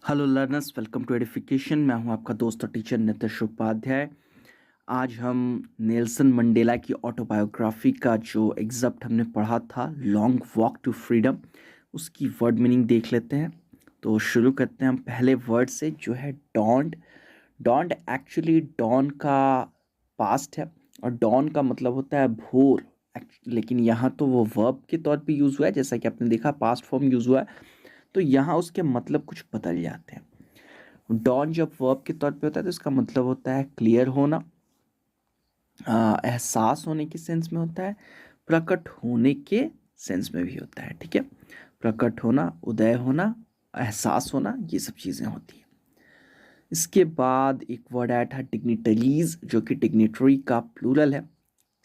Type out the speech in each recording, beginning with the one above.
Hello learners, welcome to edification. मैं हूं आपका दोस्त और टीचर नितिश उपाध्याय। आज हम नेल्सन मंडेला की ऑटोबायोग्राफी का जो एग्जप्ट हमने पढ़ा था, लॉन्ग वॉक टू फ्रीडम, उसकी वर्ड मीनिंग देख लेते हैं। तो शुरू करते हैं हम पहले वर्ड से, जो है डॉन्ड। डॉन्ड एक्चुअली डॉन का पास्ट है, और डॉन का मतलब होता है भोर। लेकिन यहाँ तो वो वर्ब के तौर पे यूज़ हुआ है, जैसा कि आपने देखा पास्ट फॉर्म यूज़ हुआ है, तो यहाँ उसके मतलब कुछ बदल जाते हैं। डॉन जब वर्ब के तौर पे होता है तो इसका मतलब होता है क्लियर होना, एहसास होने के सेंस में होता है, प्रकट होने के सेंस में भी होता है। ठीक है, प्रकट होना, उदय होना, एहसास होना, ये सब चीज़ें होती हैं। इसके बाद एक वर्ड आया था डिग्निटरीज, जो कि डिग्निटरी का प्लूरल है।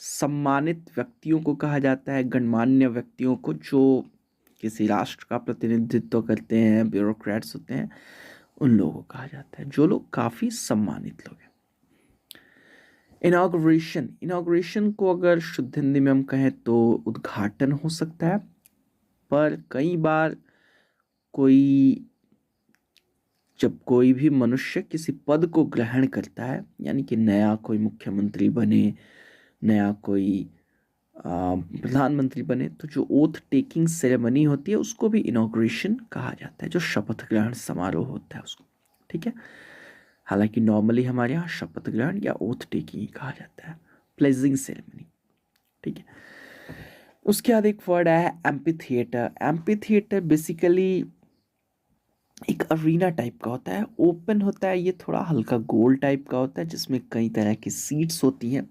सम्मानित व्यक्तियों को कहा जाता है, गणमान्य व्यक्तियों को जो किसी राष्ट्र का प्रतिनिधित्व करते हैं, ब्यूरोक्रेट्स होते हैं, उन लोगों को कहा जाता है, जो लोग काफ़ी सम्मानित लोग हैं। इनाग्रेशन, इनाग्रेशन को अगर शुद्ध हिंदी में हम कहें तो उद्घाटन हो सकता है, पर कई बार कोई जब कोई भी मनुष्य किसी पद को ग्रहण करता है, यानी कि नया कोई मुख्यमंत्री बने, नया कोई प्रधानमंत्री बने, तो जो ओथ टेकिंग सेरेमनी होती है उसको भी इनॉग्रेशन कहा जाता है, जो शपथ ग्रहण समारोह होता है उसको। ठीक है, हालांकि नॉर्मली हमारे यहाँ शपथ ग्रहण या ओथ टेकिंग ही कहा जाता है, प्लेजिंग सेरेमनी। ठीक है, उसके बाद एक वर्ड आया है amphi theatre. Amphi theatre basically एक अरीना टाइप का होता है, ओपन होता है, ये थोड़ा हल्का गोल टाइप का होता है, जिसमें कई तरह की सीट्स होती हैं,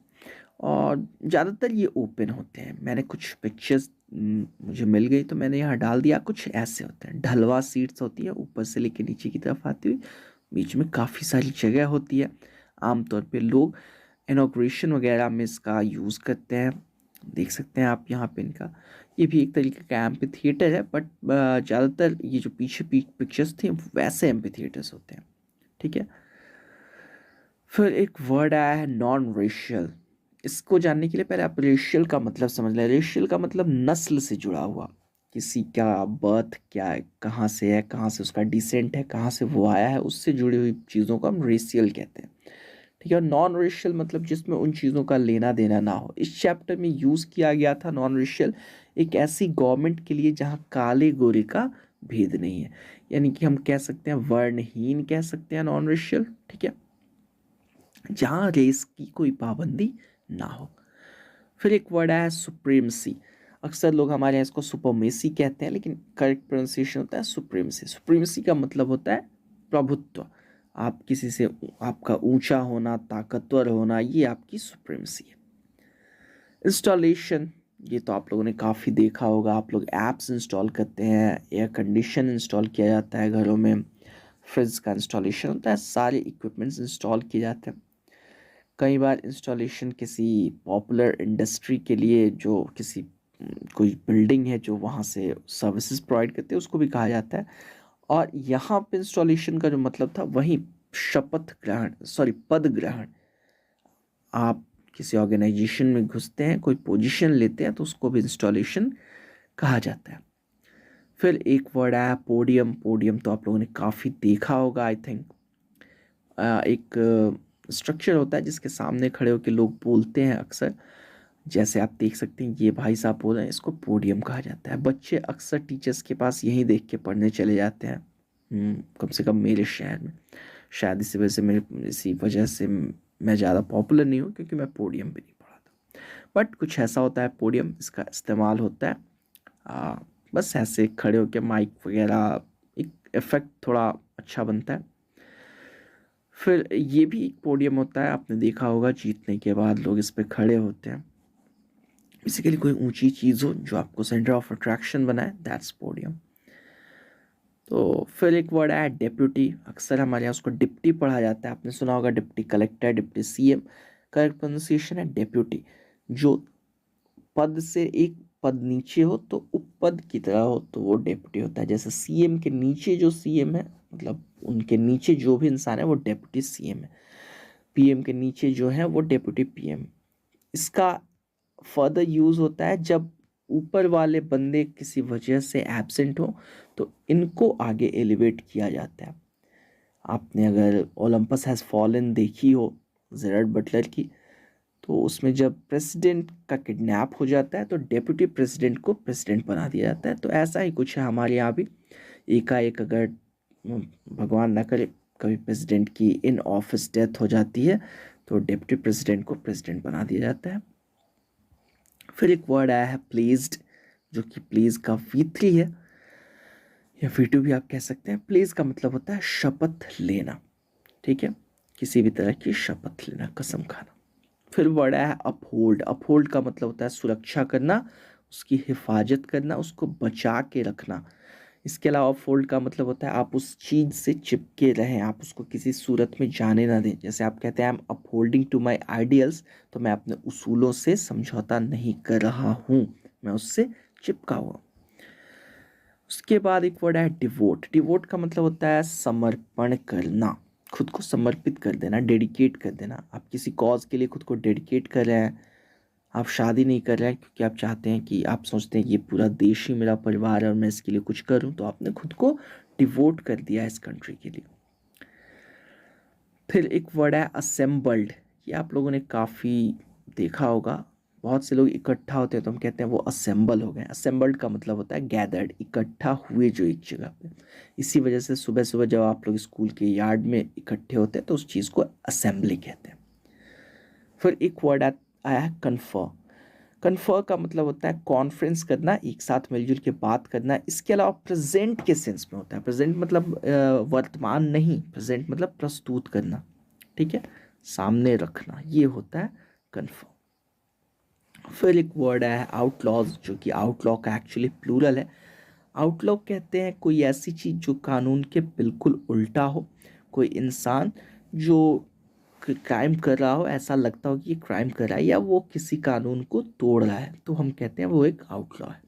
और ज़्यादातर ये ओपन होते हैं। मैंने कुछ पिक्चर्स मुझे मिल गई तो मैंने यहाँ डाल दिया। कुछ ऐसे होते हैं, ढलवा सीट्स होती है, ऊपर से लेके नीचे की तरफ आती हुई, बीच में काफ़ी सारी जगह होती है। आमतौर पे लोग इनॉग्रेशन वगैरह में इसका यूज़ करते हैं। देख सकते हैं आप यहाँ पे इनका, ये भी एक तरीके का एम्पी थिएटर है, बट ज़्यादातर ये जो पीछे पिक्चर्स थी वैसे एम्पी थिएटर्स होते हैं। ठीक है, फिर एक वर्ड आया है नॉन रेशियल। इसको जानने के लिए पहले आप रेशियल का मतलब समझ लें। रेशियल का मतलब नस्ल से जुड़ा हुआ, किसी का बर्थ क्या है, कहाँ से है, कहाँ से उसका डिसेंट है, कहाँ से वो आया है, उससे जुड़ी हुई चीज़ों को हम रेशियल कहते हैं। ठीक है, और नॉन रेशियल मतलब जिसमें उन चीज़ों का लेना देना ना हो। इस चैप्टर में यूज़ किया गया था नॉन रेशियल एक ऐसी गवर्नमेंट के लिए जहाँ काले गोरे का भेद नहीं है, यानी कि हम कह सकते हैं वर्णहीन कह सकते हैं नॉन रेशियल। ठीक है, जहाँ रेस की कोई पाबंदी ना हो। फिर एक वर्ड आया है सुप्रीमसी। अक्सर लोग हमारे यहाँ इसको सुपरमेसी कहते हैं, लेकिन करेक्ट प्रोनाउंसिएशन होता है सुप्रीमसी। सुप्रीमसी का मतलब होता है प्रभुत्व। आप किसी से, आपका ऊंचा होना, ताकतवर होना, ये आपकी सुप्रीमसी है। इंस्टॉलेशन, ये तो आप लोगों ने काफ़ी देखा होगा। आप लोग ऐप्स इंस्टॉल करते हैं, एयर कंडीशन इंस्टॉल किया जाता है घरों में, फ्रिज का इंस्टॉलेशन होता है, सारे इक्विपमेंट्स इंस्टॉल किए जाते हैं। कई बार इंस्टॉलेशन किसी पॉपुलर इंडस्ट्री के लिए, जो किसी कोई बिल्डिंग है जो वहाँ से सर्विसेज प्रोवाइड करते हैं, उसको भी कहा जाता है। और यहाँ पे इंस्टॉलेशन का जो मतलब था वही शपथ ग्रहण, सॉरी पद ग्रहण। आप किसी ऑर्गेनाइजेशन में घुसते हैं, कोई पोजीशन लेते हैं, तो उसको भी इंस्टॉलेशन कहा जाता है। फिर एक वर्ड आया पोडियम। पोडियम तो आप लोगों ने काफ़ी देखा होगा आई थिंक। एक स्ट्रक्चर होता है जिसके सामने खड़े होकर लोग बोलते हैं अक्सर। जैसे आप देख सकते हैं ये भाई साहब बोल रहे हैं, इसको पोडियम कहा जाता है। बच्चे अक्सर टीचर्स के पास यही देख के पढ़ने चले जाते हैं, कम से कम मेरे शहर में। शायद इसी वजह से मैं ज़्यादा पॉपुलर नहीं हूँ, क्योंकि मैं पोडियम पे नहीं पढ़ा था। बट कुछ ऐसा होता है पोडियम, इसका इस्तेमाल होता है आ, बस ऐसे खड़े होकर माइक वगैरह, एक इफेक्ट थोड़ा अच्छा बनता है। फिर ये भी एक पोडियम होता है, आपने देखा होगा, जीतने के बाद लोग इस पे खड़े होते हैं। बेसिकली कोई ऊंची चीज़ हो जो आपको सेंटर ऑफ अट्रैक्शन बनाए, दैट्स पोडियम। तो फिर एक वर्ड आया डेप्यूटी। अक्सर हमारे यहाँ उसको डिप्टी पढ़ा जाता है, आपने सुना होगा deputy collector, deputy CM. Correct pronunciation है डेप्यूटी। जो पद से एक पद नीचे हो तो उपपद की तरह हो तो वो डेप्यूटी होता है। जैसे सीएम के नीचे जो सीएम है, मतलब उनके नीचे जो भी इंसान है वो डेप्यूटी सीएम है। पीएम के नीचे जो है वो डेप्यूटी पीएम। इसका फर्दर यूज़ होता है जब ऊपर वाले बंदे किसी वजह से एब्सेंट हो, तो इनको आगे एलिवेट किया जाता है। आपने अगर ओलंपस हैज़ फॉलन देखी हो जेरड बटलर की, तो उसमें जब प्रेसिडेंट का किडनैप हो जाता है तो डेप्यूटी प्रेसिडेंट को प्रेसिडेंट बना दिया जाता है। तो ऐसा ही कुछ है हमारे यहाँ भी। एकाएक अगर भगवान ना करे कभी प्रेसिडेंट की इन ऑफिस डेथ हो जाती है तो डिप्टी प्रेसिडेंट को प्रेसिडेंट बना दिया जाता है। फिर एक वर्ड आया है प्लेस्ड, जो कि प्लेस का V3 है या V2 भी आप कह सकते हैं। प्लेस का मतलब होता है शपथ लेना, ठीक है, किसी भी तरह की शपथ लेना, कसम खाना। फिर वर्ड आया है अपहोल्ड। अपहोल्ड का मतलब होता है सुरक्षा करना, उसकी हिफाजत करना, उसको बचा के रखना। इसके अलावा अपहोल्ड का मतलब होता है आप उस चीज़ से चिपके रहें, आप उसको किसी सूरत में जाने ना दें। जैसे आप कहते हैं I am upholding to my ideals, तो मैं अपने उसूलों से समझौता नहीं कर रहा हूँ, मैं उससे चिपका हुआ। उसके बाद एक वर्ड है डिवोट। डिवोट का मतलब होता है समर्पण करना, खुद को समर्पित कर देना, डेडिकेट कर देना। आप किसी कॉज के लिए खुद को डेडिकेट कर रहे हैं। आप शादी नहीं कर रहे हैं क्योंकि आप चाहते हैं कि आप सोचते हैं कि ये पूरा देश ही मेरा परिवार है और मैं इसके लिए कुछ करूं, तो आपने खुद को डिवोट कर दिया इस कंट्री के लिए। फिर एक वर्ड है असेंबल्ड। ये आप लोगों ने काफ़ी देखा होगा, बहुत से लोग इकट्ठा होते हैं तो हम कहते हैं वो असेंबल हो गए। असेंबल्ड का मतलब होता है गैदर्ड, इकट्ठा हुए जो एक जगह पे। इसी वजह से सुबह सुबह जब आप लोग स्कूल के यार्ड में इकट्ठे होते हैं तो उस चीज़ को असेंबली कहते हैं। फिर एक वर्ड आया है कन्फर। कन्फर का मतलब होता है कॉन्फ्रेंस करना, एक साथ मिलजुल के बात करना। इसके अलावा प्रेजेंट के सेंस में होता है। प्रेजेंट मतलब वर्तमान नहीं, प्रेजेंट मतलब प्रस्तुत करना, ठीक है, सामने रखना, ये होता है कन्फर। फिर एक वर्ड है आउटलॉज, जो कि आउटलॉ का एक्चुअली प्लूरल है। आउटलॉ कहते हैं कोई ऐसी चीज़ जो कानून के बिल्कुल उल्टा हो, कोई इंसान जो क्राइम कर रहा हो, ऐसा लगता हो कि ये क्राइम कर रहा है या वो किसी कानून को तोड़ रहा है, तो हम कहते हैं वो एक आउटलॉ है।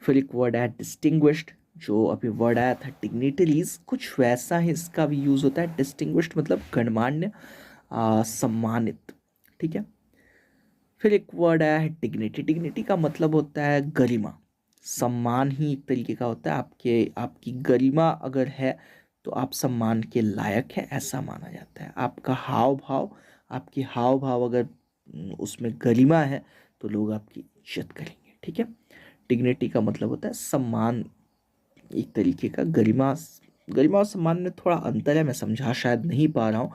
फिर एक वर्ड है डिस्टिंग्विश्ड, जो अभी वर्ड आया था डिग्निटरीज, कुछ वैसा ही इसका भी यूज़ होता है। डिस्टिंग्विश्ड मतलब गणमान्य, सम्मानित, ठीक है। फिर एक वर्ड आया है डिग्निटी। डिग्निटी का मतलब होता है गरिमा, सम्मान ही एक तरीके का होता है। आपकी गरिमा अगर है तो आप सम्मान के लायक है, ऐसा माना जाता है। आपका हाव भाव, आपकी हाव भाव अगर उसमें गरिमा है तो लोग आपकी इज्जत करेंगे, ठीक है। डिग्निटी का मतलब होता है सम्मान, एक तरीके का। गरिमा, गरिमा और सम्मान में थोड़ा अंतर है, मैं समझा शायद नहीं पा रहा हूँ,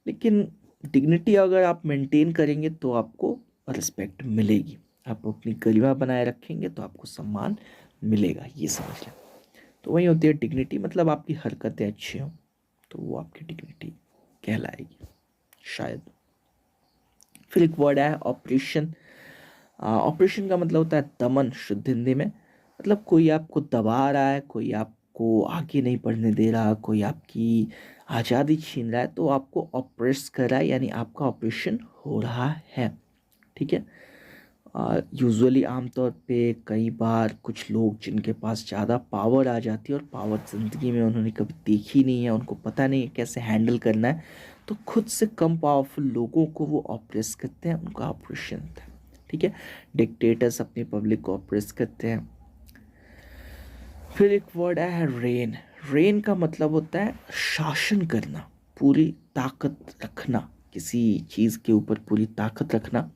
लेकिन डिग्निटी अगर आप मेंटेन करेंगे तो आपको रिस्पेक्ट मिलेगी। आप अपनी गरिमा बनाए रखेंगे तो आपको सम्मान मिलेगा, ये समझ लें। तो वही होती है डिग्निटी, मतलब आपकी हरकतें अच्छी हों तो वो आपकी डिग्निटी कहलाएगी शायद। फिर एक वर्ड है ऑपरेशन। ऑपरेशन का मतलब होता है दमन, शुद्ध हिंदी में। मतलब कोई आपको दबा रहा है, कोई आपको आगे नहीं बढ़ने दे रहा, कोई आपकी आज़ादी छीन रहा है, तो आपको ऑपरेस कर रहा है, यानी आपका ऑपरेशन हो रहा है, ठीक है। यूजुअली आमतौर पे कई बार कुछ लोग जिनके पास ज़्यादा पावर आ जाती है और पावर ज़िंदगी में उन्होंने कभी देखी नहीं है, उनको पता नहीं है कैसे हैंडल करना है, तो खुद से कम पावरफुल लोगों को वो ऑपरेस करते हैं, उनका ऑपरेशन होता है, ठीक है। डिक्टेटर्स अपनी पब्लिक को ऑपरेस करते हैं। फिर एक वर्ड है रेन। रेन का मतलब होता है शासन करना, पूरी ताकत रखना, किसी चीज़ के ऊपर पूरी ताकत रखना।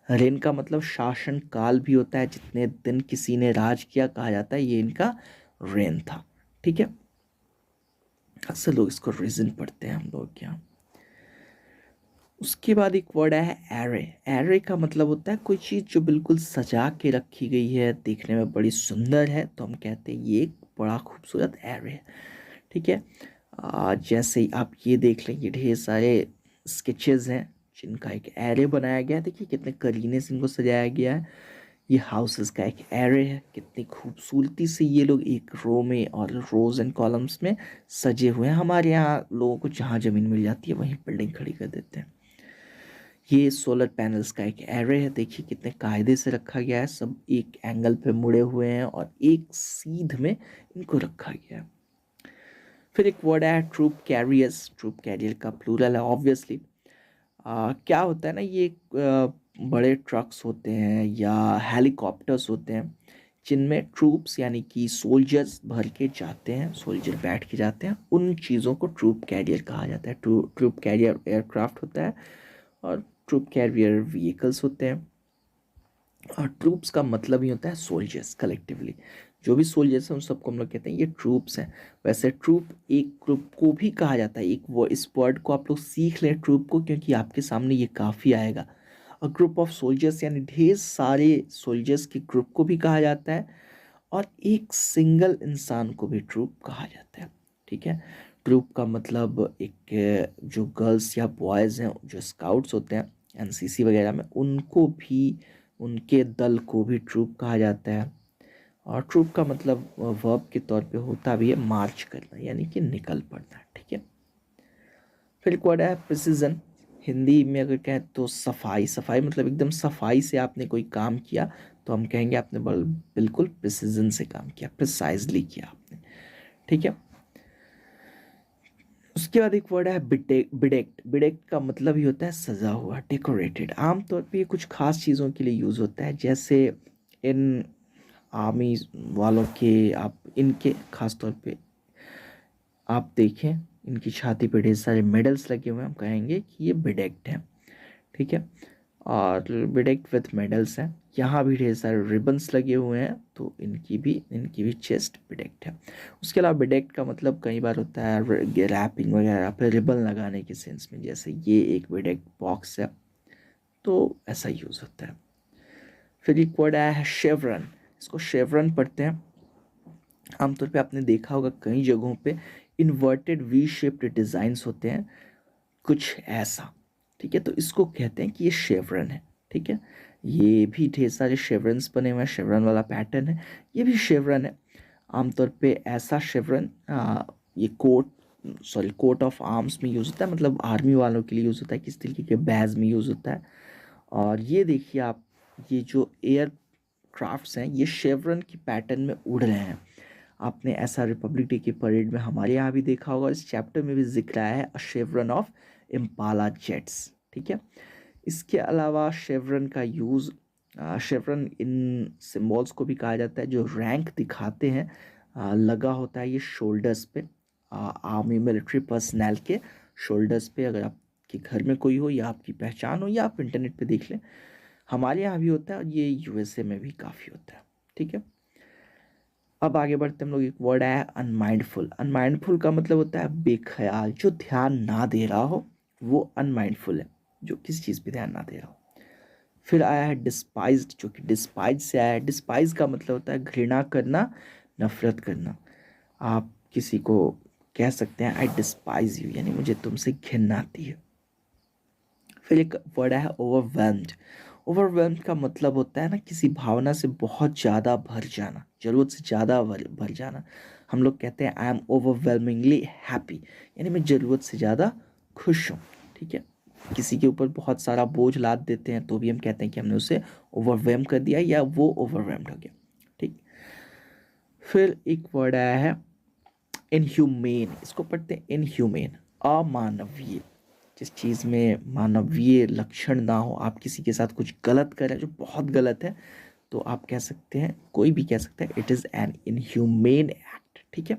रेन का मतलब शासन काल भी होता है, जितने दिन किसी ने राज किया कहा जाता है ये इनका रेन था, ठीक है। अक्सर लोग इसको रीजन पढ़ते हैं हम लोग क्या। उसके बाद एक वर्ड है एरे। एरे का मतलब होता है कोई चीज़ जो बिल्कुल सजा के रखी गई है, देखने में बड़ी सुंदर है, तो हम कहते हैं ये एक बड़ा खूबसूरत एरे है, ठीक है। जैसे ही आप ये देख लें, ये ढेर सारे स्केचेस हैं जिनका एक एरे बनाया गया है। देखिए कितने करीने से इनको सजाया गया है। ये हाउसेस का एक एरे है, कितनी खूबसूरती से ये लोग एक रो में और रोज एंड कॉलम्स में सजे हुए हैं। हमारे यहाँ लोगों को जहाँ ज़मीन मिल जाती है वहीं बिल्डिंग खड़ी कर देते हैं। ये सोलर पैनल्स का एक एरे है, देखिए कितने कायदे से रखा गया है, सब एक एंगल पे मुड़े हुए हैं और एक सीध में इनको रखा गया है। फिर एक वर्ड है ट्रूप कैरियर्स। ट्रूप कैरियर का प्लूरल है ऑब्वियसली। क्या होता है ना, ये बड़े ट्रक्स होते हैं या हेलीकॉप्टर्स होते हैं जिनमें ट्रूप्स यानी कि सोल्जर्स भर के जाते हैं, सोल्जर बैठ के जाते हैं, उन चीज़ों को ट्रूप कैरियर कहा जाता है। ट्रूप कैरियर एयरक्राफ्ट होता है और ट्रूप कैरियर व्हीकल्स होते हैं। और ट्रूप्स का मतलब ही होता है सोल्जर्स, कलेक्टिवली जो भी सोल्जर्स हैं उन सबको हम लोग कहते हैं ये ट्रूप्स हैं। वैसे ट्रूप एक ग्रुप को भी कहा जाता है, एक वो इस वर्ड को आप लोग सीख लें ट्रूप को, क्योंकि आपके सामने ये काफ़ी आएगा। और ग्रुप ऑफ सोल्जर्स यानी ढेर सारे सोल्जर्स के ग्रुप को भी कहा जाता है। और एक सिंगल इंसान को भी ट्रूप कहा जाता है। ठीक है, ट्रूप का मतलब एक जो गर्ल्स या बॉयज़ हैं जो स्काउट्स होते हैं एनसीसी वगैरह में, उनको भी, उनके दल को भी ट्रूप कहा जाता है। और ट्रूप का मतलब वर्ब के तौर पे होता भी है मार्च करना, यानी कि निकल पड़ना। ठीक है, फिर एक वर्ड है प्रिसीजन। हिंदी में अगर कहें तो सफाई। सफाई मतलब एकदम सफाई से आपने कोई काम किया तो हम कहेंगे आपने बिल्कुल प्रिसीजन से काम किया, प्रिसाइजली किया आपने। ठीक है, उसके बाद एक वर्ड है बिडेक्ट। बिडेक्ट का मतलब ही होता है सजा हुआ, डेकोरेटेड। आमतौर पे ये कुछ खास चीज़ों के लिए यूज़ होता है, जैसे इन आर्मी वालों के, आप इनके खास तौर पे आप देखें इनकी छाती पे ढेर सारे मेडल्स लगे हुए हैं, हम कहेंगे कि ये बिडेक्ट है। ठीक है, और बिडेक्ट विथ मेडल्स हैं। यहाँ भी ढेर सारे रिबन्स लगे हुए हैं, तो इनकी भी चेस्ट बिडेक्ट है। उसके अलावा बिडेक्ट का मतलब कई बार होता है रैपिंग वगैरह पे रिबन लगाने के सेंस में, जैसे ये एक बिडेक्ट बॉक्स है, तो ऐसा यूज़ होता है। फिर एक वर्ड आया है शेवरन। इसको शेवरन पढ़ते हैं। आमतौर पे आपने देखा होगा कई जगहों पे इन्वर्टेड वी शेप्ड डिज़ाइंस होते हैं, कुछ ऐसा। ठीक है, तो इसको कहते हैं कि ये शेवरन है। ठीक है, ये भी ढेर सारे शेवरन्स बने हुए हैं, शेवरन वाला पैटर्न है, ये भी शेवरन है। आमतौर पे ऐसा शेवरन ये कोट ऑफ आर्म्स में यूज़ होता है, मतलब आर्मी वालों के लिए यूज़ होता है, किस तरीके के बैज में यूज़ होता है। और ये देखिए आप, ये जो एयर क्राफ्ट्स हैं ये शेवरन की पैटर्न में उड़ रहे हैं। आपने ऐसा रिपब्लिक डे की परेड में हमारे यहाँ भी देखा होगा, इस चैप्टर में भी जिक्र आया है, अ शेवरन ऑफ इम्पाला जेट्स। ठीक है, इसके अलावा शेवरन का यूज़, शेवरन इन सिम्बॉल्स को भी कहा जाता है जो रैंक दिखाते हैं, लगा होता है ये शोल्डर्स पे, आर्मी मिलिट्री पर्सनल के शोल्डर्स पे। अगर आपके घर में कोई हो या आपकी पहचान हो या आप इंटरनेट पे देख लें, हमारे यहाँ भी होता है और ये यूएसए में भी काफ़ी होता है। ठीक है, अब आगे बढ़ते हम लोग। एक वर्ड आया है अनमाइंडफुल। अनमाइंडफुल का मतलब होता है बेख्याल, जो ध्यान ना दे रहा हो वो अनमाइंडफुल है, जो किसी चीज़ पे ध्यान ना दे रहा हो। फिर आया है डिस्पाइज्ड, जो कि डिस्पाइज से आया है। डिस्पाइज का मतलब होता है घृणा करना, नफरत करना। आप किसी को कह सकते हैं आई डिस्पाइज यू, यानी मुझे तुमसे घृणा आती है। फिर एक वर्ड है ओवरवेल्म्ड। ओवरवेल्म्ड का मतलब होता है ना किसी भावना से बहुत ज़्यादा भर जाना, ज़रूरत से ज़्यादा भर जाना। हम लोग कहते हैं आई एम ओवरवेलमिंगली हैप्पी, यानी मैं ज़रूरत से ज़्यादा खुश हूँ। ठीक है, किसी के ऊपर बहुत सारा बोझ लाद देते हैं तो भी हम कहते हैं कि हमने उसे ओवरवेम कर दिया या वो ओवरवेम्ड हो गया। ठीक, फिर एक वर्ड आया है इनह्यूमेन। इसको पढ़ते हैं इनह्यूमेन, अमानवीय। जिस चीज़ में मानवीय लक्षण ना हो, आप किसी के साथ कुछ गलत करें जो बहुत गलत है, तो आप कह सकते हैं, कोई भी कह सकता है it is an inhumane act. ठीक है,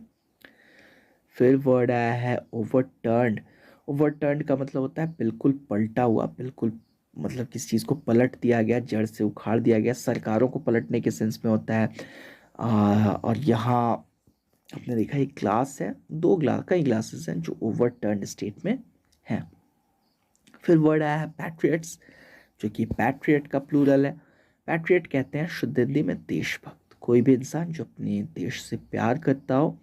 फिर वर्ड आया है ओवरटर्न्ड। ओवरटर्न्ड का मतलब होता है बिल्कुल पलटा हुआ, बिल्कुल मतलब किसी चीज़ को पलट दिया गया, जड़ से उखाड़ दिया गया, सरकारों को पलटने के सेंस में होता है। और यहाँ आपने देखा एक ग्लास है, दो ग्लास, कई ग्लासेस हैं जो ओवरटर्न्ड स्टेट में हैं। फिर वर्ड आया है पैट्रियट्स, जो कि पैट्रियट का प्लूरल है। पैट्रियट कहते हैं शुद्ध हिंदी में देशभक्त, कोई भी इंसान जो अपने देश से प्यार करता हो,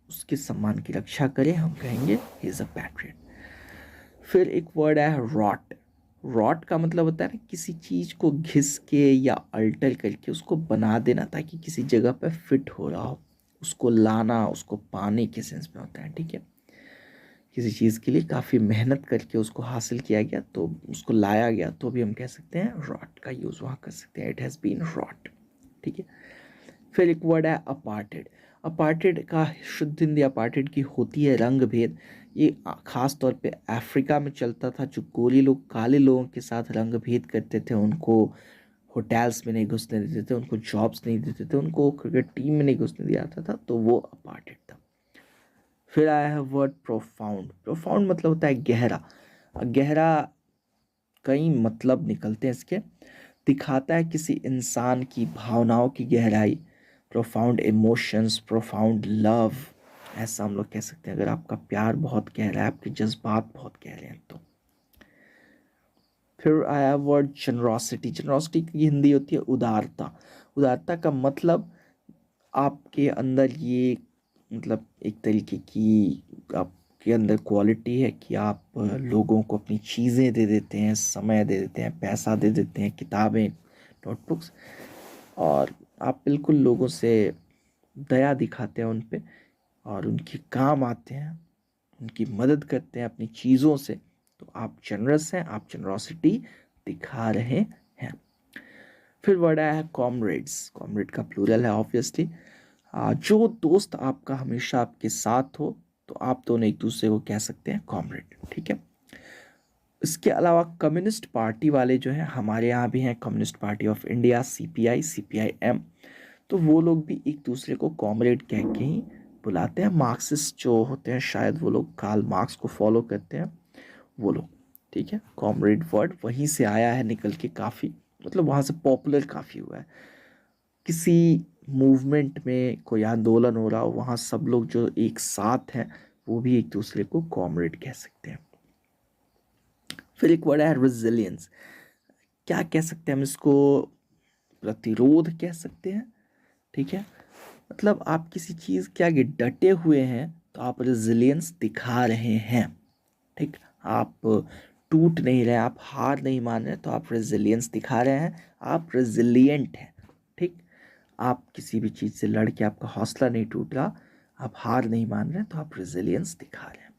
उसके सम्मान की रक्षा करे, हम कहेंगे ही इज़ अ पैट्रियट। फिर एक वर्ड आया है रॉट। रॉट का मतलब होता है ना किसी चीज़ को घिस के या अल्टर करके उसको बना देना ताकि किसी जगह पर फिट हो रहा हो, उसको लाना, उसको पाने के सेंस में होता है। ठीक है, किसी चीज़ के लिए काफ़ी मेहनत करके उसको हासिल किया गया तो उसको लाया गया, तो भी हम कह सकते हैं रॉट का यूज़ वहाँ कर सकते हैं, इट हैज़ बीन रॉट। ठीक है, फिर एक वर्ड है अपार्टेड। अपार्टेड का शुद्ध हिंदी अपार्टेड की होती है रंग भेद। ये ख़ास तौर पे अफ्रीका में चलता था, जो गोरे लोग काले लोगों के साथ रंग भेद करते थे, उनको होटल्स में नहीं घुसने देते थे, उनको जॉब्स नहीं देते थे, उनको क्रिकेट टीम में नहीं घुसने दिया जाता था, तो वो अपार्टेड था। फिर आया है वर्ड प्रोफाउंड। प्रोफाउंड मतलब होता है गहरा। गहरा कई मतलब निकलते हैं इसके। दिखाता है किसी इंसान की भावनाओं की गहराई, प्रोफाउंड इमोशंस, प्रोफाउंड लव, ऐसा हम लोग कह सकते हैं। अगर आपका प्यार बहुत गहरा है, आपके जज्बात बहुत गहरे हैं तो। फिर आया वर्ड जनरॉसिटी। जनरॉसिटी की हिंदी होती है उदारता। उदारता का मतलब आपके अंदर ये, मतलब एक तरीके की आपके अंदर क्वालिटी है कि आप लोगों को अपनी चीज़ें दे देते हैं, समय दे देते हैं, पैसा दे देते हैं, किताबें, नोटबुक्स, और आप बिल्कुल लोगों से दया दिखाते हैं उन पे, और उनके काम आते हैं, उनकी मदद करते हैं अपनी चीज़ों से। तो आप जनरस हैं, आप जनरॉसिटी दिखा रहे हैं। फिर वर्ड आया है कॉमरेड्स। कॉमरेड का प्लूरल है ऑब्वियसली। जो दोस्त आपका हमेशा आपके साथ हो, तो आप दोनों एक दूसरे को कह सकते हैं कॉमरेड, ठीक है। इसके अलावा कम्युनिस्ट पार्टी वाले जो हैं, हमारे यहाँ भी हैं communist party of India, CPI, CPIM, तो वो लोग भी एक दूसरे को कॉमरेड कह के ही बुलाते हैं। मार्क्सिस्ट जो होते हैं, शायद वो लोग कार्ल मार्क्स को फॉलो करते हैं वो लोग, ठीक है। कॉमरेड वर्ड वहीं से आया है निकल के, काफ़ी मतलब वहाँ से पॉपुलर काफ़ी हुआ है। किसी मूवमेंट में कोई आंदोलन हो रहा हो, वहाँ सब लोग जो एक साथ हैं, वो भी एक दूसरे को कॉमरेड कह सकते हैं। फिर एक वर्ड है रेजिलियंस। क्या कह सकते हैं हम इसको? प्रतिरोध कह सकते हैं, ठीक है। मतलब आप किसी चीज़ के आगे डटे हुए हैं, तो आप रेजिलियंस दिखा रहे हैं, ठीक। आप टूट नहीं रहे, आप हार नहीं मान रहे, तो आप रेजिलियंस दिखा रहे हैं, आप रेजिलिएंट हैं, ठीक। आप किसी भी चीज़ से लड़ के आपका हौसला नहीं टूट रहा, आप हार नहीं मान रहे, तो आप रेजिलियंस दिखा रहे हैं।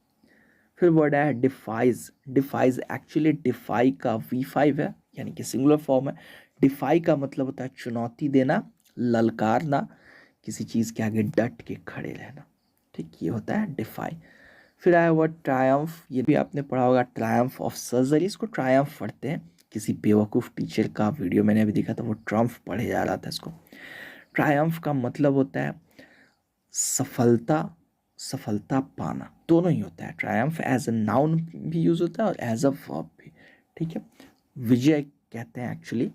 फिर वर्ड है डिफाइज। डिफाइज एक्चुअली डिफाई का V5 है, यानी कि सिंगुलर फॉर्म है। डिफाई का मतलब होता है चुनौती देना, ललकारना, किसी चीज़ के आगे डट के खड़े रहना, ठीक, ये होता है डिफाई। फिर आया वर्ड ट्रायम्फ। ये भी आपने पढ़ा होगा, ट्रायम्फ ऑफ सर्जरी। इसको ट्रायम्फ पढ़ते हैं। किसी बेवकूफ़ टीचर का वीडियो मैंने अभी देखा था, वो ट्रम्फ पढ़े जा रहा था इसको। ट्रायम्फ का मतलब होता है सफलता, सफलता पाना, दोनों ही होता है। ट्रायम्फ एज अ नाउन भी यूज होता है और एज अ वर्ब भी, ठीक है। विजय कहते हैं एक्चुअली,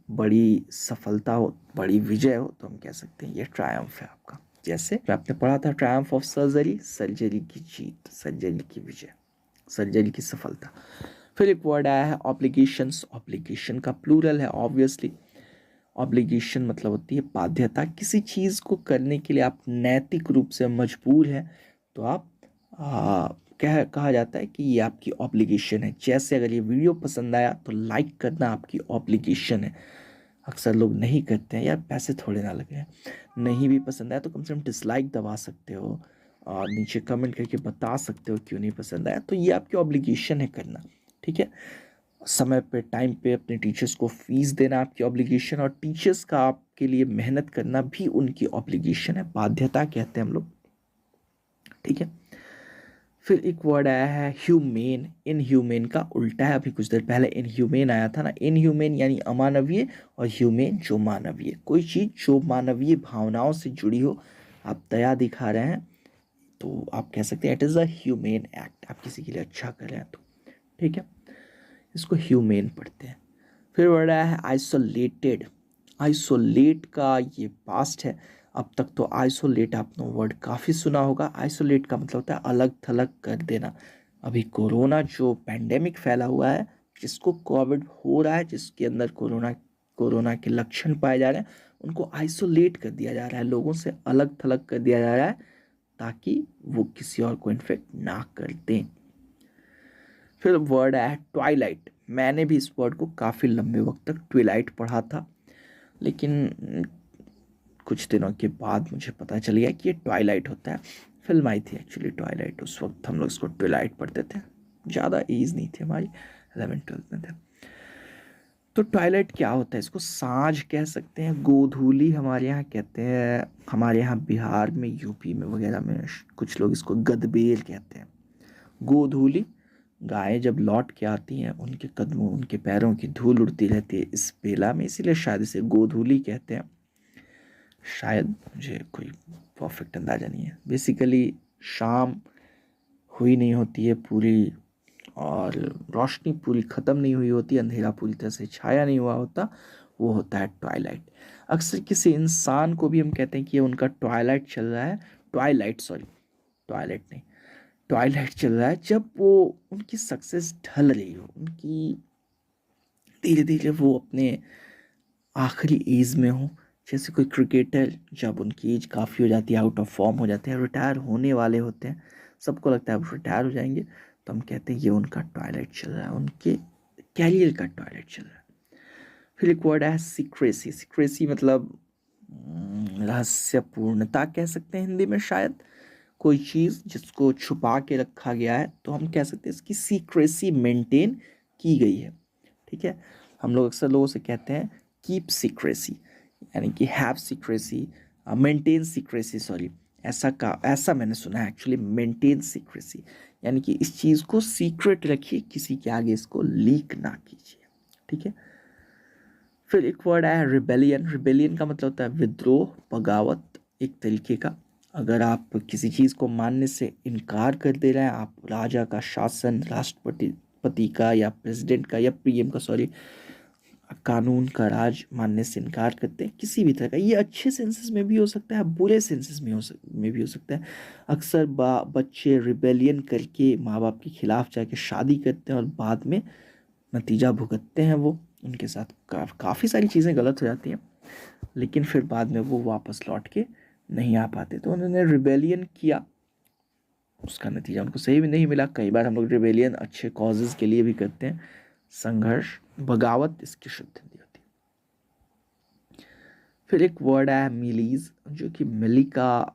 बड़ी सफलता हो, बड़ी विजय हो, तो हम कह सकते हैं ये ट्रायम्फ है आपका। जैसे आपने पढ़ा था ट्रायम्फ ऑफ सर्जरी, सर्जरी की जीत, सर्जरी की विजय, सर्जरी की सफलता। फिर एक वर्ड आया है ऑब्लिगेशंस। ऑब्लिगेशन का प्लूरल है ऑब्वियसली। ऑब्लिगेशन मतलब होती है बाध्यता। किसी चीज़ को करने के लिए आप नैतिक रूप से मजबूर हैं, तो आप कहा जाता है कि ये आपकी ऑब्लिगेशन है। जैसे अगर ये वीडियो पसंद आया तो लाइक करना आपकी ऑब्लिगेशन है। अक्सर लोग नहीं करते हैं, यार पैसे थोड़े ना लगे हैं। नहीं भी पसंद आया तो कम से कम डिसलाइक दबा सकते हो, और नीचे कमेंट करके बता सकते हो क्यों नहीं पसंद आया। तो ये आपकी ऑब्लिगेशन है करना, ठीक है। समय पे, टाइम पे अपने टीचर्स को फीस देना आपकी ऑब्लिगेशन, और टीचर्स का आपके लिए मेहनत करना भी उनकी ऑब्लिगेशन है, बाध्यता कहते हैं हम लोग, ठीक है। फिर एक वर्ड आया है ह्यूमेन। इनह्यूमेन का उल्टा है। अभी कुछ देर पहले इनह्यूमेन आया था ना। इनह्यूमेन यानी अमानवीय, और ह्यूमेन जो मानवीय। कोई चीज़ जो मानवीय भावनाओं से जुड़ी हो, आप दया दिखा रहे हैं, तो आप कह सकते हैं it is a humane act. आप किसी के लिए अच्छा कर रहे हैं तो, ठीक है। इसको ह्यूमेन पढ़ते हैं। फिर वर्ड आया है आइसोलेटेड। आइसोलेट का ये पास्ट है। अब तक तो आइसोलेट आपने वर्ड काफ़ी सुना होगा। आइसोलेट का मतलब होता है अलग थलग कर देना। अभी कोरोना जो पैंडेमिक फैला हुआ है, जिसको कोविड हो रहा है, जिसके अंदर कोरोना कोरोना के लक्षण पाए जा रहे हैं, उनको आइसोलेट कर दिया जा रहा है, लोगों से अलग थलग कर दिया जा रहा है, ताकि वो किसी और को इन्फेक्ट ना कर दें। फिर वर्ड आया है ट्वाइलाइट। मैंने भी इस वर्ड को काफ़ी लंबे वक्त तक ट्विलाइट पढ़ा था, लेकिन कुछ दिनों के बाद मुझे पता चल गया कि ये ट्वाइलाइट होता है। फिल्म आई थी एक्चुअली ट्वाइलाइट, उस वक्त हम लोग इसको ट्विलाइट पढ़ते थे। ज़्यादा एज नहीं थी हमारी, 11th-12th में थे। तो ट्वाइलाइट क्या होता है? इसको साँझ कह सकते हैं, गोधूली हमारे यहाँ कहते हैं। हमारे यहाँ बिहार में, यूपी में वगैरह में कुछ लोग इसको गदबेल कहते हैं। गोधूली, गायें जब लौट के आती हैं उनके कदमों उनके पैरों की धूल उड़ती रहती है इस बेला में, इसीलिए शायद इसे गोधूली कहते हैं। शायद, मुझे कोई परफेक्ट अंदाजा नहीं है। बेसिकली शाम हुई नहीं होती है पूरी और रोशनी पूरी ख़त्म नहीं हुई होती, अंधेरा पूरी तरह से छाया नहीं हुआ होता, वो होता है ट्वाइलाइट। अक्सर किसी इंसान को भी हम कहते हैं कि ये उनका ट्वाइलाइट चल रहा है, ट्वाइलाइट नहीं, ट्वाइलाइट चल रहा है जब वो उनकी सक्सेस ढल रही हो, उनकी धीरे धीरे वो अपने आखिरी एज में हो। जैसे कोई क्रिकेटर जब उनकी एज काफ़ी हो जाती है, आउट ऑफ फॉर्म हो जाते हैं, रिटायर होने वाले होते हैं, सबको लगता है अब रिटायर हो जाएंगे, तो हम कहते हैं ये उनका ट्वाइलाइट चल रहा है, उनके कैरियर का ट्वाइलाइट चल रहा है। फिर एक वर्ड है सीक्रेसी। सीक्रेसी मतलब रहस्यपूर्णता कह सकते हैं हिंदी में शायद। कोई चीज़ जिसको छुपा के रखा गया है तो हम कह सकते हैं इसकी सीक्रेसी मेंटेन की गई है। ठीक है, हम लोग अक्सर लोगों से कहते हैं कीप सीक्रेसी, यानी कि have secrecy, maintain secrecy, sorry, ऐसा मैंने सुना है एक्चुअली, मेंटेन सीक्रेसी, यानी कि इस चीज़ को सीक्रेट रखिए, किसी के आगे इसको लीक ना कीजिए। ठीक है, फिर एक वर्ड आया रिबेलियन। रिबेलियन का मतलब होता है विद्रोह, बगावत एक तरीके का। अगर आप किसी चीज़ को मानने से इनकार कर दे रहे हैं, आप राजा का शासन, राष्ट्रपति का या प्रेसिडेंट का या पीएम का, सॉरी, कानून का राज मानने से इनकार करते हैं किसी भी तरह का, ये अच्छे सेंसेस में भी हो सकता है, बुरे सेंसेस में भी हो सकता है। अक्सर बच्चे रिबेलियन करके माँ बाप के खिलाफ जाके शादी करते हैं और बाद में नतीजा भुगतते हैं, वो उनके साथ काफ़ी सारी चीज़ें गलत हो जाती हैं, लेकिन फिर बाद में वो वापस लौट के नहीं आ पाते। तो उन्होंने रिबेलियन किया, उसका नतीजा उनको सही भी नहीं मिला। कई बार हम लोग रिबेलियन अच्छे कॉजेज़ के लिए भी करते हैं, संघर्ष, बगावत इसकी शुद्ध हिंदी होती है। फिर एक वर्ड है मिलीज, जो कि मिली का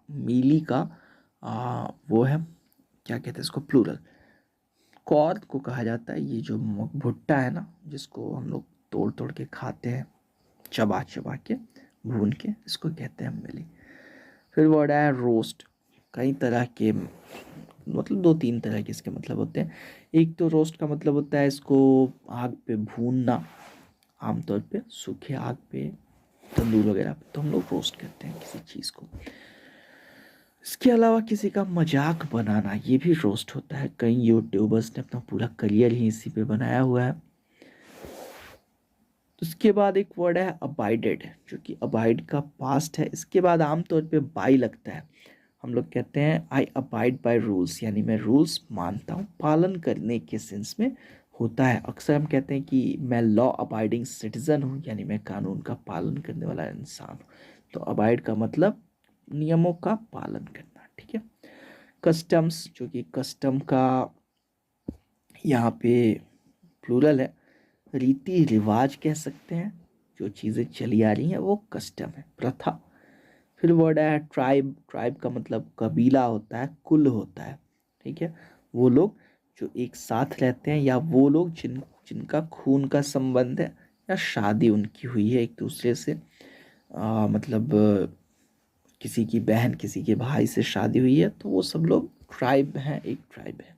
वो है, क्या कहते हैं इसको, प्लूरल, कॉर्न को कहा जाता है। ये जो भुट्टा है ना, जिसको हम लोग तोड़ तोड़ के खाते हैं, चबा चबा के, भून के, इसको कहते हैं मिली। फिर वर्ड आया रोस्ट। कई तरह के मतलब 2-3 तरह के इसके मतलब होते हैं। एक तो रोस्ट का मतलब होता है इसको आग पे भूनना, आमतौर पे सूखे आग पे, तंदूर वगैरह पे, तो हम लोग रोस्ट करते हैं किसी चीज़ को। इसके अलावा किसी का मजाक बनाना, ये भी रोस्ट होता है। कई यूट्यूबर्स ने अपना पूरा करियर ही इसी पे बनाया हुआ है। उसके बाद एक वर्ड है अबाइडेड, जो कि अबाइड का पास्ट है। इसके बाद आमतौर पे बाई लगता है। हम लोग कहते हैं आई अबाइड बाय रूल्स, यानी मैं रूल्स मानता हूँ, पालन करने के सेंस में होता है। अक्सर हम कहते हैं कि मैं लॉ अबाइडिंग सिटीजन हूँ, यानी मैं कानून का पालन करने वाला इंसान हूँ। तो अबाइड का मतलब नियमों का पालन करना। ठीक है, कस्टम्स, जो कि कस्टम का यहाँ पे प्लूरल है, रीति रिवाज कह सकते हैं, जो चीज़ें चली आ रही हैं वो कस्टम है, प्रथा। फिर वर्ड है ट्राइब। ट्राइब का मतलब कबीला होता है, कुल होता है। ठीक है, वो लोग जो एक साथ रहते हैं, या वो लोग जिनका खून का संबंध है या शादी उनकी हुई है एक दूसरे से, मतलब किसी की बहन किसी के भाई से शादी हुई है, तो वो सब लोग ट्राइब हैं, एक ट्राइब है,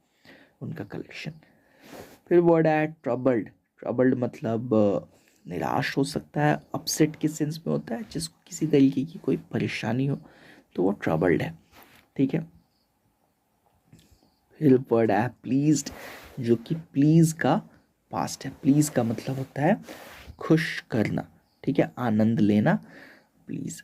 उनका कलेक्शन। फिर वर्ड है ट्रबल्ड। ट्रबल्ड मतलब निराश हो सकता है, अपसेट के सेंस में होता है, जिसको किसी तरीके की कोई परेशानी हो तो वो ट्रबल्ड है। ठीक है, फिर वर्ड है प्लीज्ड, जो कि प्लीज का पास्ट है। प्लीज का मतलब होता है खुश करना। ठीक है, आनंद लेना, प्लीज।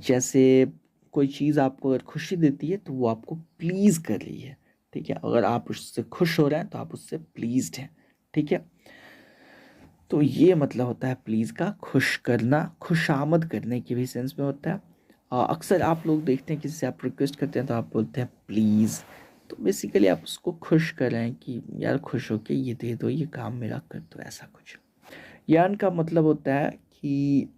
जैसे कोई चीज़ आपको अगर खुशी देती है तो वो आपको प्लीज कर रही है। ठीक है, अगर आप उससे खुश हो रहे हैं तो आप उससे प्लीज्ड हैं। ठीक है, तो ये मतलब होता है प्लीज़ का, खुश करना, खुशामद करने की भी सेंस में होता है। अक्सर आप लोग देखते हैं किसी से आप रिक्वेस्ट करते हैं तो आप बोलते हैं प्लीज़, तो बेसिकली आप उसको खुश कर रहे हैं कि यार खुश हो के ये दे दो, ये काम मेरा कर दो, ऐसा कुछ। यान का मतलब होता है कि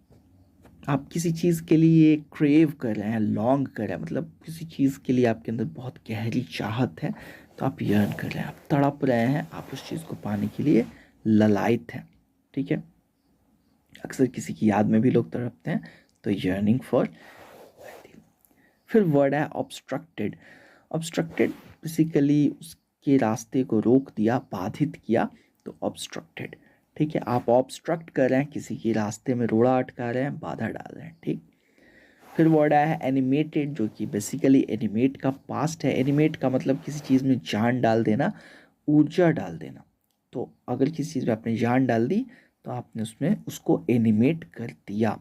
आप किसी चीज़ के लिए क्रेव कर रहे हैं, लॉन्ग कर रहे हैं, मतलब किसी चीज़ के लिए आपके अंदर बहुत गहरी चाहत है, तो आप यर्न कर रहे हैं, आप तड़प रहे हैं, आप उस चीज़ को पाने के लिए ललायत हैं। ठीक है, अक्सर किसी की याद में भी लोग तड़पते हैं, तो यर्निंग फॉर। फिर वर्ड है ऑब्स्ट्रक्टेड। ऑब्स्ट्रक्टेड बेसिकली के रास्ते को रोक दिया, बाधित किया, तो ऑब्स्ट्रक्टेड। ठीक है, आप ऑब्स्ट्रक्ट कर रहे हैं, किसी के रास्ते में रोड़ा अटका रहे हैं, बाधा डाल रहे हैं। ठीक, फिर वर्ड आया है एनिमेटेड, जो कि बेसिकली एनिमेट का पास्ट है। एनिमेट का मतलब किसी चीज़ में जान डाल देना, ऊर्जा डाल देना। तो अगर किसी चीज़ में आपने जान डाल दी तो आपने उसमें उसको एनिमेट कर दिया।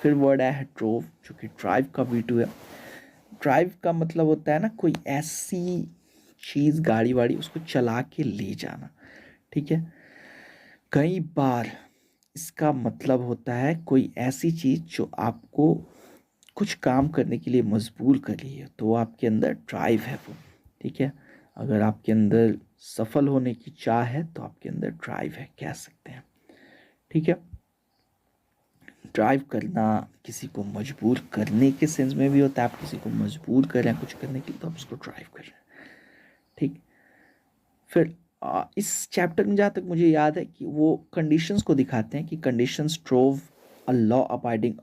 फिर वर्ड आया है ड्रोव, जो कि ड्राइव का V2 है। ड्राइव का मतलब होता है ना कोई ऐसी चीज़, गाड़ी वाड़ी, उसको चला के ले जाना। ठीक है, कई बार इसका मतलब होता है कोई ऐसी चीज़ जो आपको कुछ काम करने के लिए मजबूर कर रही है, तो वो आपके अंदर ड्राइव है वो। ठीक है, अगर आपके अंदर सफल होने की चाह है तो आपके अंदर ड्राइव है, कह सकते हैं। ठीक है, ड्राइव करना किसी को मजबूर करने के सेंस में भी होता है। आप किसी को मजबूर कर रहे हैं कुछ करने के लिए तो आप उसको ड्राइव कर रहे हैं। ठीक, फिर इस चैप्टर में जहाँ तक मुझे याद है कि वो कंडीशंस को दिखाते हैं कि conditions drove a law abiding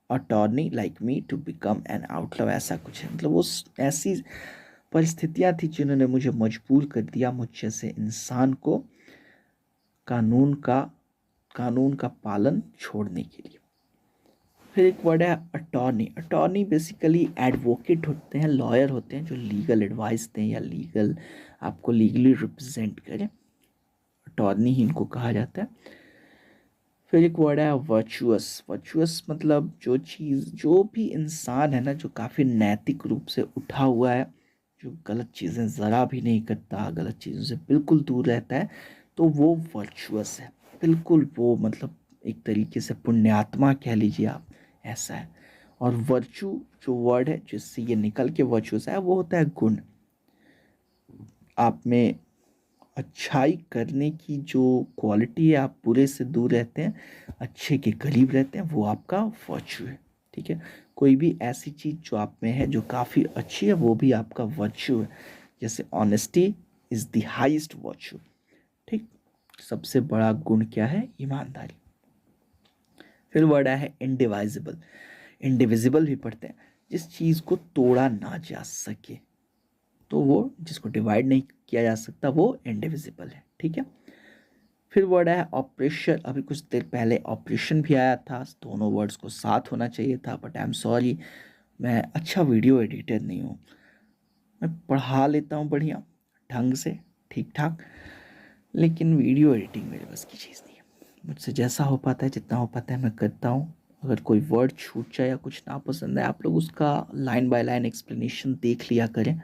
attorney like me to become an outlaw, ऐसा कुछ है। मतलब वो ऐसी परिस्थितियाँ थी जिन्होंने मुझे मजबूर कर दिया मुझ जैसे इंसान को कानून का पालन छोड़ने के लिए। फिर एक वर्ड है अटॉर्नी। अटॉर्नी बेसिकली एडवोकेट होते हैं, लॉयर होते हैं, जो लीगल एडवाइस दें या लीगल आपको लीगली रिप्रेजेंट करें। अटॉर्नी ही इनको कहा जाता है। फिर एक वर्ड है वर्चुअस। वर्चुअस मतलब जो चीज़, जो भी इंसान है ना, जो काफ़ी नैतिक रूप से उठा हुआ है, जो गलत चीज़ें ज़रा भी नहीं करता, गलत चीज़ों से बिल्कुल दूर रहता है, तो वो वर्चुअस है। बिल्कुल वो मतलब एक तरीके से पुण्यात्मा कह लीजिए आप, ऐसा है। और वर्चू जो वर्ड है जिससे ये निकल के वर्चुअस है, वो होता है गुण। आप में अच्छाई करने की जो क्वालिटी है, आप बुरे से दूर रहते हैं, अच्छे के करीब रहते हैं, वो आपका वर्च्यू है। ठीक है, कोई भी ऐसी चीज़ जो आप में है जो काफ़ी अच्छी है, वो भी आपका वर्च्यू है। जैसे honesty is the highest virtue. ठीक, सबसे बड़ा गुण क्या है? ईमानदारी। फिर वर्ड आया है इंडिवाइजिबल। इंडिविजिबल भी पढ़ते हैं, जिस चीज़ को तोड़ा ना जा सके, तो वो जिसको डिवाइड नहीं किया जा सकता वो इंडिविजिबल है। ठीक है, फिर वर्ड आया ऑपरेशन। अभी कुछ देर पहले ऑपरेशन भी आया था, दोनों वर्ड्स को साथ होना चाहिए था, बट आई एम सॉरी, मैं अच्छा वीडियो एडिटर नहीं हूँ। मैं पढ़ा लेता हूँ बढ़िया ढंग से, ठीक ठाक, लेकिन वीडियो एडिटिंग मेरे बस की चीज़ नहीं है। मुझसे जैसा हो पाता है, जितना हो पाता है मैं करता हूँ। अगर कोई वर्ड छूट जाए या कुछ ना पसंद है, आप लोग उसका लाइन बाय लाइन एक्सप्लेनेशन देख लिया करें,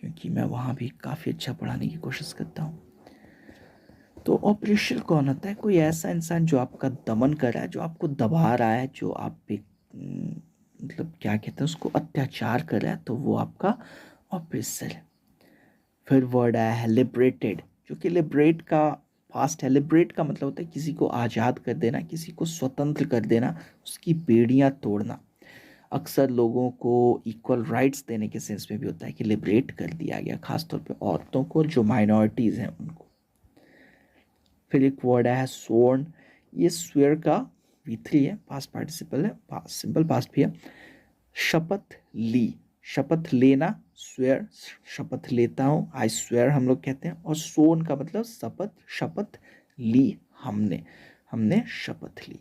क्योंकि मैं वहाँ भी काफ़ी अच्छा पढ़ाने की कोशिश करता हूँ। तो ऑपरेशन कौन होता है? कोई ऐसा इंसान जो आपका दमन कर रहा है, जो आपको दबा रहा है, जो आप पे मतलब क्या कहते हैं उसको, अत्याचार कर रहा है, तो वो आपका ऑपरेसर है। फिर वर्ड आया है लिबरेटेड, जो कि लिबरेट का पास्ट है। लिबरेट का मतलब होता है किसी को आज़ाद कर देना, किसी को स्वतंत्र कर देना, उसकी बेड़ियाँ तोड़ना। अक्सर लोगों को इक्वल राइट्स देने के सेंस में भी होता है कि लिबरेट कर दिया गया, खासतौर पे औरतों को, जो माइनॉरिटीज़ हैं उनको। फिर एक वर्ड आया है स्वर्ण। ये स्वेयर का V3 है, पास्ट पार्टिसिपल है, सिंपल पास्ट भी है। शपथ ली, शपथ लेना, स्वेयर शपथ लेता हूँ, आई स्वेयर हम लोग कहते हैं। और सोन का मतलब शपथ, शपथ ली हमने शपथ ली।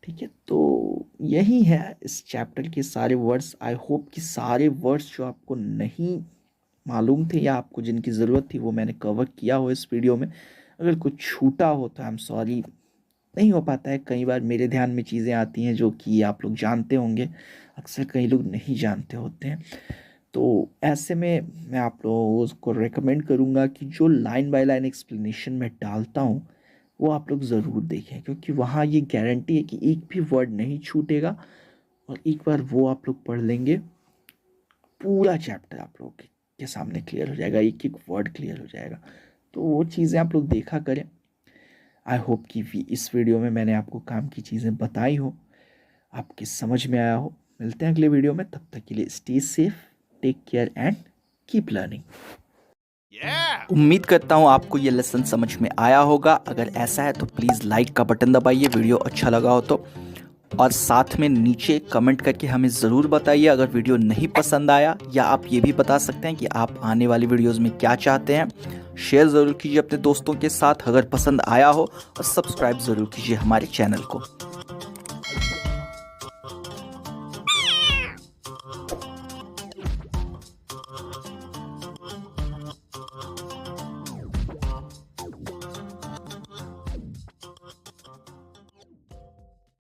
ठीक है, तो यही है इस चैप्टर के सारे वर्ड्स। आई होप कि सारे वर्ड्स जो आपको नहीं मालूम थे या आपको जिनकी ज़रूरत थी वो मैंने कवर किया हो इस वीडियो में। अगर कुछ छूटा हो तो आई एम सॉरी, नहीं हो पाता है। कई बार मेरे ध्यान में चीज़ें आती हैं जो कि आप लोग जानते होंगे, अक्सर कई लोग नहीं जानते होते हैं। तो ऐसे में मैं आप लोगों को रेकमेंड करूँगा कि जो लाइन बाय लाइन एक्सप्लेनेशन मैं डालता हूँ वो आप लोग ज़रूर देखें, क्योंकि वहाँ ये गारंटी है कि एक भी वर्ड नहीं छूटेगा। और एक बार वो आप लोग पढ़ लेंगे, पूरा चैप्टर आप लोगों के सामने क्लियर हो जाएगा, एक एक वर्ड क्लियर हो जाएगा। तो वो चीज़ें आप लोग देखा करें। आई होप कि इस वीडियो में मैंने आपको काम की चीज़ें बताई हो, आपके समझ में आया हो। मिलते हैं अगले वीडियो में, तब तक के लिए stay safe, take care and keep learning. उम्मीद करता हूँ आपको ये लेसन समझ में आया होगा। अगर ऐसा है तो प्लीज़ लाइक का बटन दबाइए, वीडियो अच्छा लगा हो तो। और साथ में नीचे कमेंट करके हमें ज़रूर बताइए अगर वीडियो नहीं पसंद आया, या आप ये भी बता सकते हैं कि आप आने वाली वीडियोज़ में क्या चाहते हैं। शेयर ज़रूर कीजिए अपने दोस्तों के साथ अगर पसंद आया हो, और सब्सक्राइब ज़रूर कीजिए हमारे चैनल को।